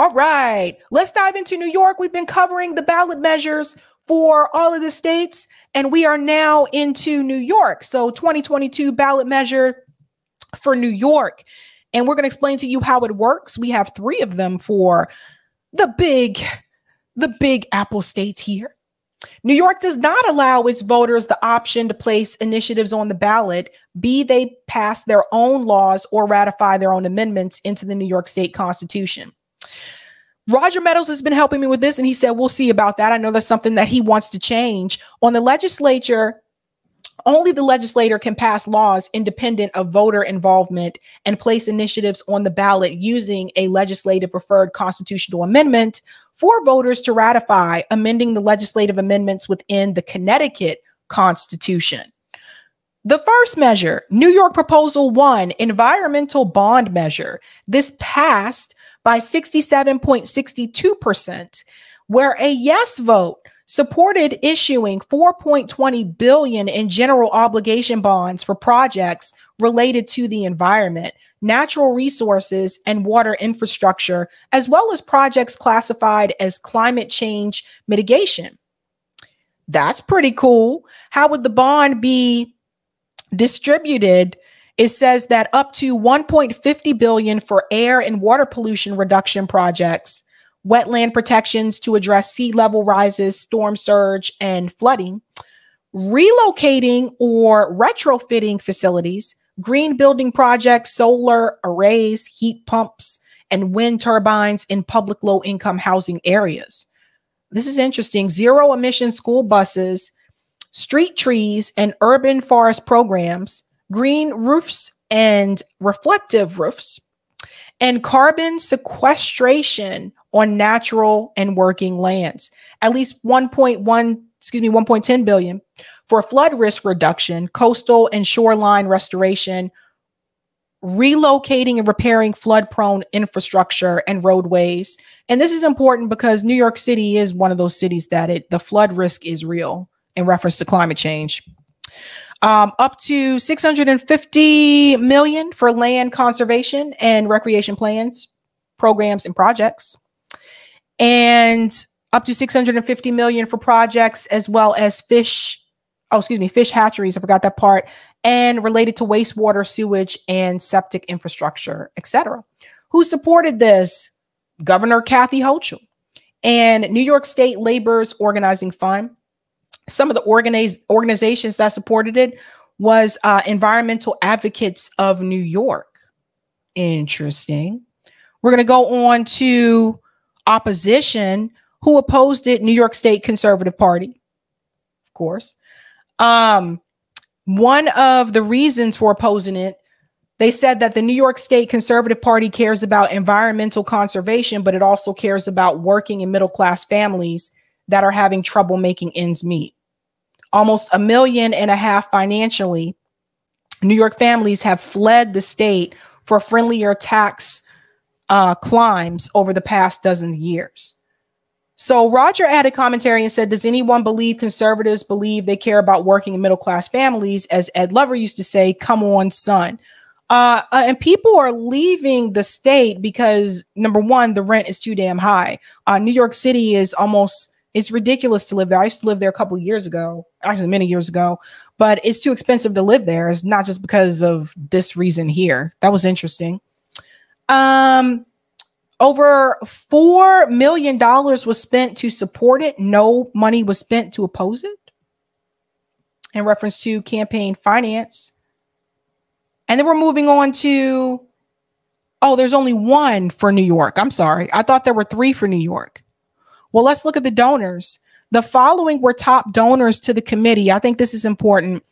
All right, let's dive into New York. We've been covering the ballot measures for all of the states, and we are now into New York. So 2022 ballot measure for New York. And we're going to explain to you how it works. We have 3 of them for the big apple states here. New York does not allow its voters the option to place initiatives on the ballot, be they pass their own laws or ratify their own amendments into the New York State Constitution. Roger Meadows has been helping me with this, and he said, we'll see about that. I know that's something that he wants to change. On the legislature, only the legislator can pass laws independent of voter involvement and place initiatives on the ballot using a legislative preferred constitutional amendment for voters to ratify, amending the legislative amendments within the Connecticut Constitution. The first measure, New York Proposal 1, Environmental Bond Measure. This passed by 67.62%, where a yes vote supported issuing $4.20 billion in general obligation bonds for projects related to the environment, natural resources, and water infrastructure, as well as projects classified as climate change mitigation. That's pretty cool. How would the bond be distributed? It says that up to $1.50 billion for air and water pollution reduction projects, wetland protections to address sea level rises, storm surge, and flooding, relocating or retrofitting facilities, green building projects, solar arrays, heat pumps, and wind turbines in public low-income housing areas. This is interesting. Zero emission school buses, street trees, and urban forest programs, green roofs and reflective roofs, and carbon sequestration on natural and working lands. At least 1.10 billion for flood risk reduction, coastal and shoreline restoration, relocating and repairing flood-prone infrastructure and roadways. And this is important because New York City is one of those cities that the flood risk is real in reference to climate change. Up to $650 million for land conservation and recreation plans, programs, and projects. And up to $650 million for projects as well as fish hatcheries. I forgot that part. And related to wastewater, sewage, and septic infrastructure, etc. Who supported this? Governor Kathy Hochul and New York State Labor's Organizing Fund. Some of the organizations that supported it was Environmental Advocates of New York. Interesting. We're going to go on to opposition, who opposed it. New York State Conservative Party, of course. One of the reasons for opposing it, they said that the New York State Conservative Party cares about environmental conservation, but it also cares about working and middle-class families that are having trouble making ends meet. Almost 1.5 million financially, New York families have fled the state for friendlier tax climbs over the past dozen years. So Roger added commentary and said, does anyone believe conservatives believe they care about working and middle-class families? As Ed Lover used to say, come on, son. And people are leaving the state because, number one, the rent is too damn high. New York City is it's ridiculous to live there. I used to live there a couple of years ago, actually many years ago, but it's too expensive to live there. It's not just because of this reason here. That was interesting. Over $4 million was spent to support it. No money was spent to oppose it in reference to campaign finance. And then we're moving on to, there's only one for New York. I'm sorry. I thought there were 3 for New York. Well, let's look at the donors. The following were top donors to the committee. I think this is important.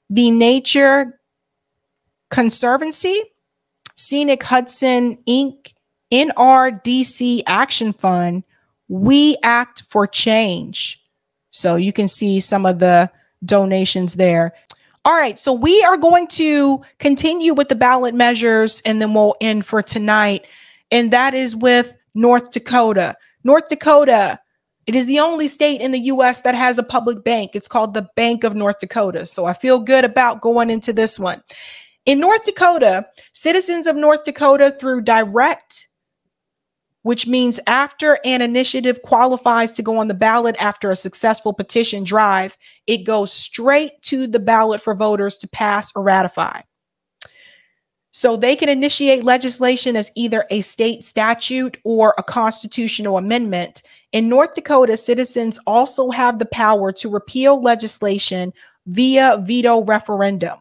The Nature Conservancy, Scenic Hudson, Inc., NRDC Action Fund, We Act for Change. So you can see some of the donations there. All right, so we are going to continue with the ballot measures, and then we'll end for tonight. And that is with North Dakota. North Dakota, it is the only state in the U.S. that has a public bank. It's called the Bank of North Dakota. So I feel good about going into this one. In North Dakota, citizens of North Dakota through direct which means after an initiative qualifies to go on the ballot after a successful petition drive, it goes straight to the ballot for voters to pass or ratify. So they can initiate legislation as either a state statute or a constitutional amendment. In North Dakota, citizens also have the power to repeal legislation via veto referendum.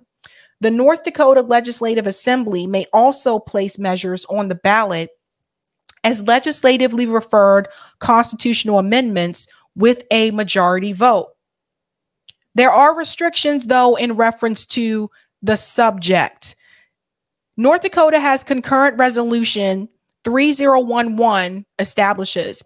The North Dakota Legislative Assembly may also place measures on the ballot as legislatively referred constitutional amendments with a majority vote. There are restrictions, though, in reference to the subject. North Dakota has concurrent resolution 3011 establishes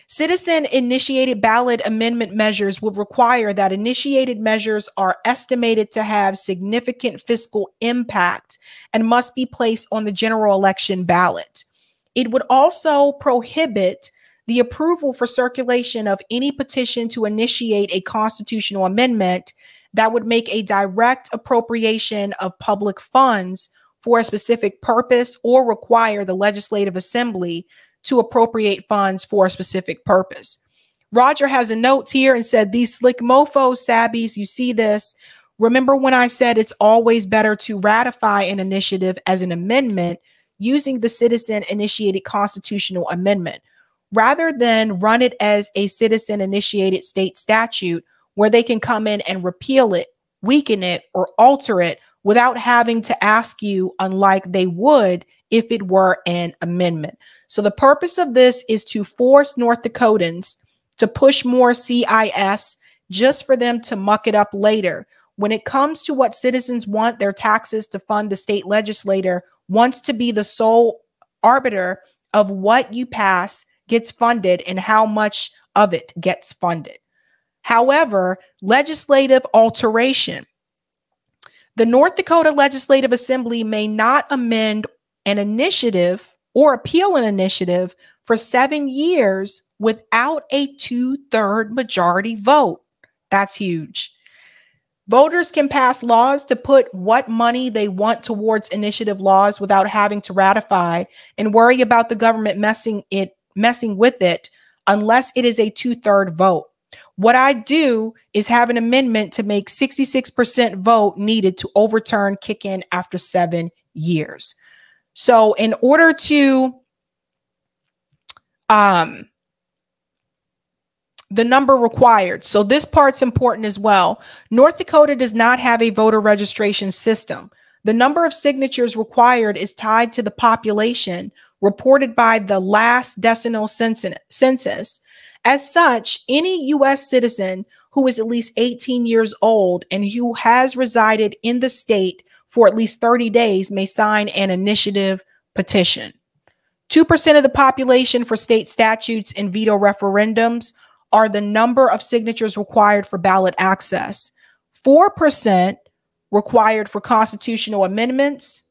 citizen-initiated ballot amendment measures would require that initiated measures are estimated to have significant fiscal impact and must be placed on the general election ballot. It would also prohibit the approval for circulation of any petition to initiate a constitutional amendment that would make a direct appropriation of public funds for a specific purpose or require the Legislative Assembly to appropriate funds for a specific purpose. Roger has a note here and said, these slick mofos, Sabbies, you see this. Remember when I said it's always better to ratify an initiative as an amendment using the citizen-initiated constitutional amendment, rather than run it as a citizen-initiated state statute where they can come in and repeal it, weaken it, or alter it without having to ask you, unlike they would if it were an amendment. So the purpose of this is to force North Dakotans to push more CIS just for them to muck it up later. When it comes to what citizens want their taxes to fund, the state legislator wants to be the sole arbiter of what you pass gets funded and how much of it gets funded. However, legislative alteration. The North Dakota Legislative Assembly may not amend an initiative or appeal an initiative for 7 years without a 2/3 majority vote. That's huge. Voters can pass laws to put what money they want towards initiative laws without having to ratify and worry about the government messing with it unless it is a 2/3 vote. What I do is have an amendment to make 66% vote needed to overturn kick in after 7 years. So in order to the number required. So this part's important as well. North Dakota does not have a voter registration system. The number of signatures required is tied to the population reported by the last decennial census. As such, any U.S. citizen who is at least 18 years old and who has resided in the state for at least 30 days may sign an initiative petition. 2% of the population for state statutes and veto referendums are the number of signatures required for ballot access. 4% required for constitutional amendments,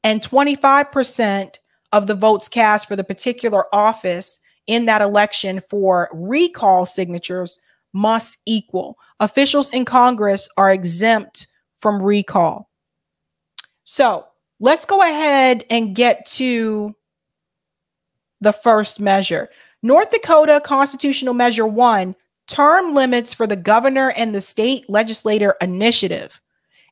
and 25% of the votes cast for the particular office in that election for recall signatures must equal. Officials in Congress are exempt from recall. So let's go ahead and get to the first measure. North Dakota Constitutional Measure 1, term limits for the governor and the state legislator initiative.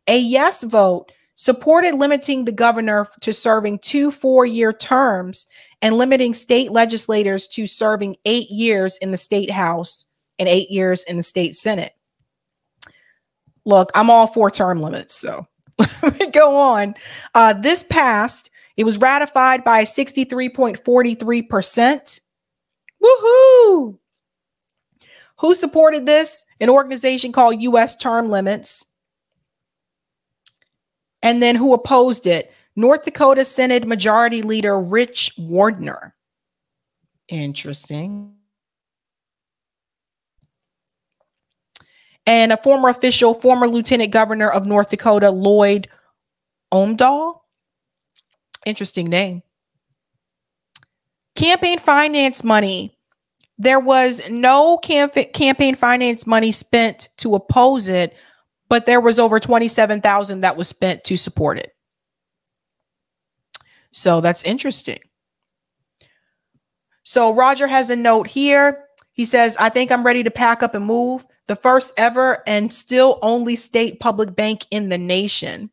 A yes vote supported limiting the governor to serving 2 4-year terms and limiting state legislators to serving 8 years in the state house and 8 years in the state senate. Look, I'm all for term limits, so let me go on. This passed. It was ratified by 63.43%. Woohoo! Who supported this? An organization called U.S. Term Limits. And then who opposed it? North Dakota Senate Majority Leader Rich Wardner. Interesting. And a former official, former Lieutenant Governor of North Dakota, Lloyd Omdahl. Interesting name. Campaign finance money. There was no campaign finance money spent to oppose it, but there was over $27,000 that was spent to support it. So that's interesting. So Roger has a note here. He says, I think I'm ready to pack up and move. The first ever and still only state public bank in the nation.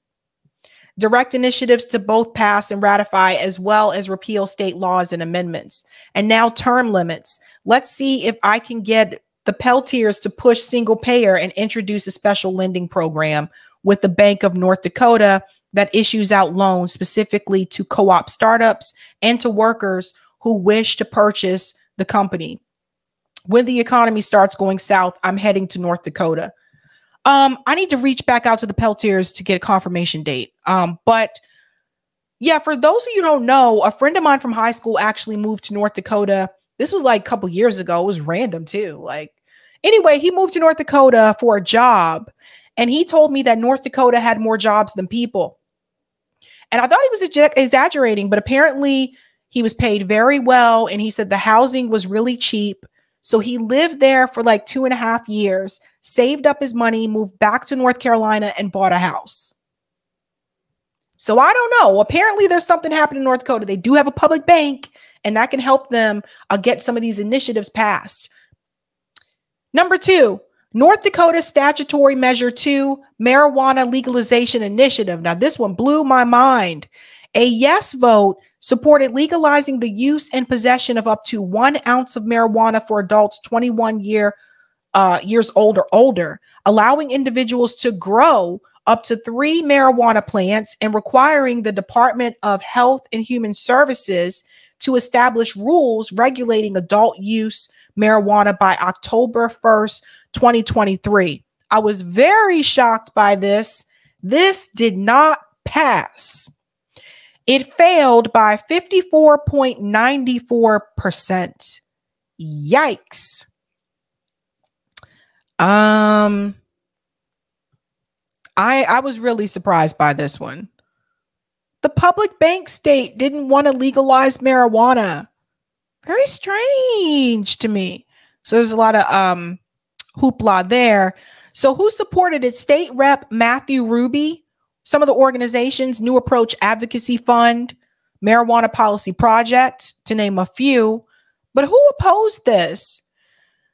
Direct initiatives to both pass and ratify, as well as repeal state laws and amendments. And now term limits. Let's see if I can get the Peltiers to push single payer and introduce a special lending program with the Bank of North Dakota that issues out loans specifically to co-op startups and to workers who wish to purchase the company. When the economy starts going south, I'm heading to North Dakota. I need to reach back out to the Peltiers to get a confirmation date. But yeah, for those of you who don't know, a friend of mine from high school actually moved to North Dakota. This was like a couple years ago. It was random too. Anyway, he moved to North Dakota for a job, and he told me that North Dakota had more jobs than people. And I thought he was exaggerating, but apparently he was paid very well. And he said the housing was really cheap. So he lived there for like 2.5 years, saved up his money, moved back to North Carolina, and bought a house. So I don't know. Apparently there's something happening in North Dakota. They do have a public bank, and that can help them get some of these initiatives passed. Number 2, North Dakota Statutory Measure 2, Marijuana Legalization Initiative. Now, this one blew my mind. A yes vote supported legalizing the use and possession of up to 1 ounce of marijuana for adults 21 years old or older, allowing individuals to grow up to 3 marijuana plants and requiring the Department of Health and Human Services to establish rules regulating adult use marijuana by October 1st, 2023. I was very shocked by this. This did not pass. It failed by 54.94%. Yikes. I was really surprised by this one. The public bank state didn't want to legalize marijuana. Very strange to me. So there's a lot of hoopla there. So who supported it? State Rep Matthew Ruby, some of the organizations, New Approach Advocacy Fund, Marijuana Policy Project, to name a few. But who opposed this?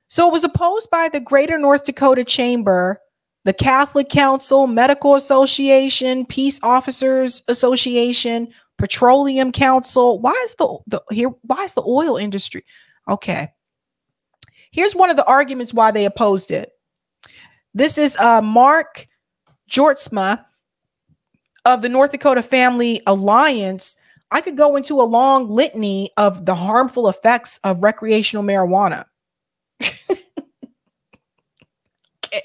So it was opposed by the Greater North Dakota Chamber, the Catholic Council, Medical Association, Peace Officers Association, Petroleum Council. Why is the oil industry? Okay. Here's one of the arguments why they opposed it. This is Mark Jortsma of the North Dakota Family Alliance. I could go into a long litany of the harmful effects of recreational marijuana. Okay.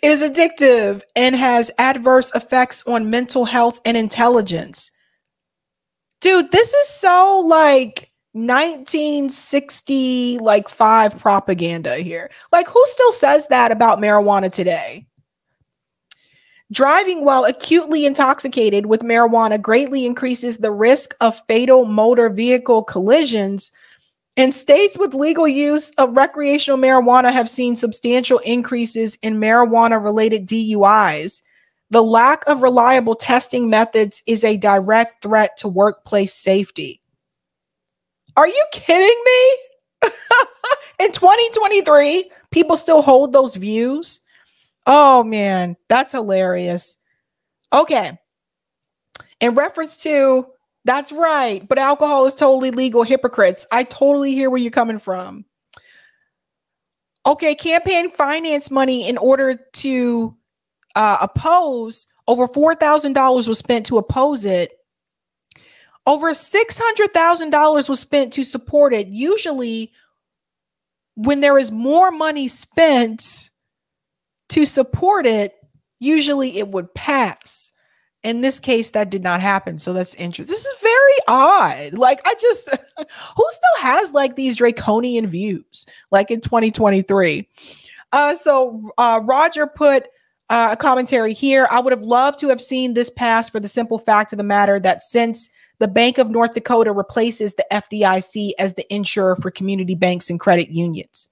It is addictive and has adverse effects on mental health and intelligence. Dude, this is so like 1965 propaganda here. Like, who still says that about marijuana today? Driving while acutely intoxicated with marijuana greatly increases the risk of fatal motor vehicle collisions. And states with legal use of recreational marijuana have seen substantial increases in marijuana-related DUIs. The lack of reliable testing methods is a direct threat to workplace safety. Are you kidding me? In 2023, people still hold those views? Oh, man, that's hilarious. Okay. In reference to, that's right, but alcohol is totally legal, hypocrites. I totally hear where you're coming from. Okay, campaign finance money in order to oppose, over $4,000 was spent to oppose it. Over $600,000 was spent to support it. Usually, when there is more money spent to support it, usually it would pass. In this case, that did not happen. So that's interesting. This is very odd. Like, who still has like these draconian views like in 2023? So Roger put a commentary here. I would have loved to have seen this pass for the simple fact of the matter that since the Bank of North Dakota replaces the FDIC as the insurer for community banks and credit unions,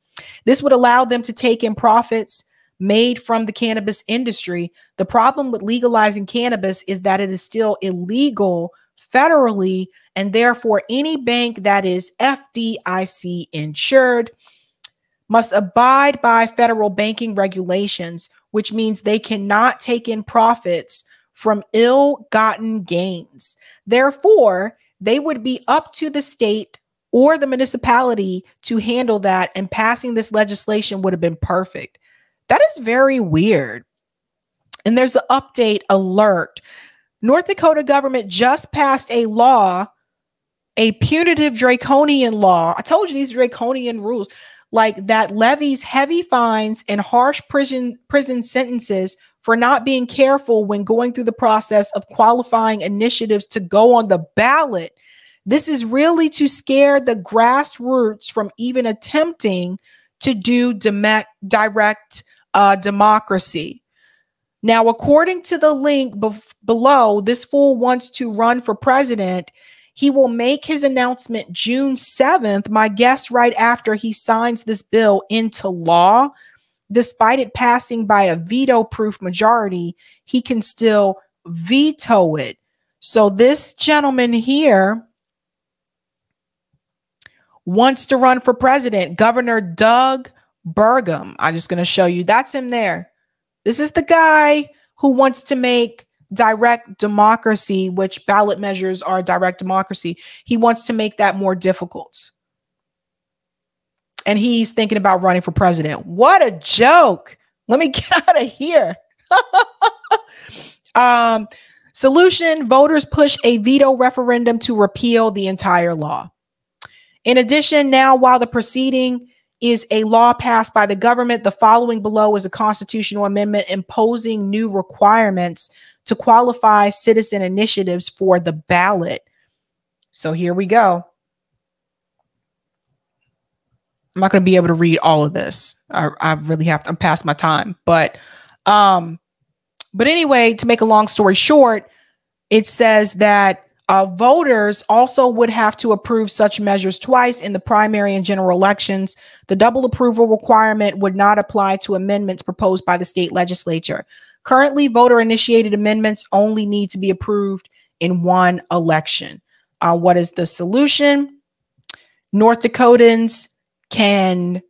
this would allow them to take in profits made from the cannabis industry. The problem with legalizing cannabis is that it is still illegal federally, and therefore any bank that is FDIC insured must abide by federal banking regulations, which means they cannot take in profits from ill-gotten gains. Therefore, they would be up to the state or the municipality to handle that, and passing this legislation would have been perfect. That is very weird. And there's an update alert. North Dakota government just passed a law, a punitive draconian law. I told you these draconian rules, like that levies heavy fines and harsh prison sentences for not being careful when going through the process of qualifying initiatives to go on the ballot. This is really to scare the grassroots from even attempting to do direct democracy. Now, according to the link below, this fool wants to run for president. He will make his announcement June 7th, my guess right after he signs this bill into law. Despite it passing by a veto-proof majority, he can still veto it. So this gentleman here wants to run for president, Governor Doug Burgum. I'm just going to show you. That's him there. This is the guy who wants to make direct democracy, which ballot measures are direct democracy. He wants to make that more difficult. And he's thinking about running for president. What a joke. Let me get out of here. Solution: voters push a veto referendum to repeal the entire law. In addition, now, while the proceeding is a law passed by the government, the following below is a constitutional amendment imposing new requirements to qualify citizen initiatives for the ballot. So here we go. I'm not going to be able to read all of this. I really have to. I'm past my time. But anyway, to make a long story short, it says that voters also would have to approve such measures twice in the primary and general elections. The double approval requirement would not apply to amendments proposed by the state legislature. Currently, voter-initiated amendments only need to be approved in one election. What is the solution? North Dakotans can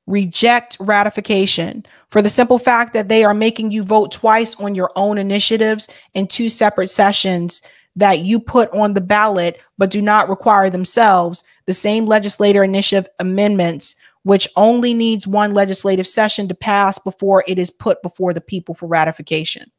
reject ratification for the simple fact that they are making you vote twice on your own initiatives in two separate sessions that you put on the ballot, but do not require themselves the same legislator initiative amendments, which only needs one legislative session to pass before it is put before the people for ratification.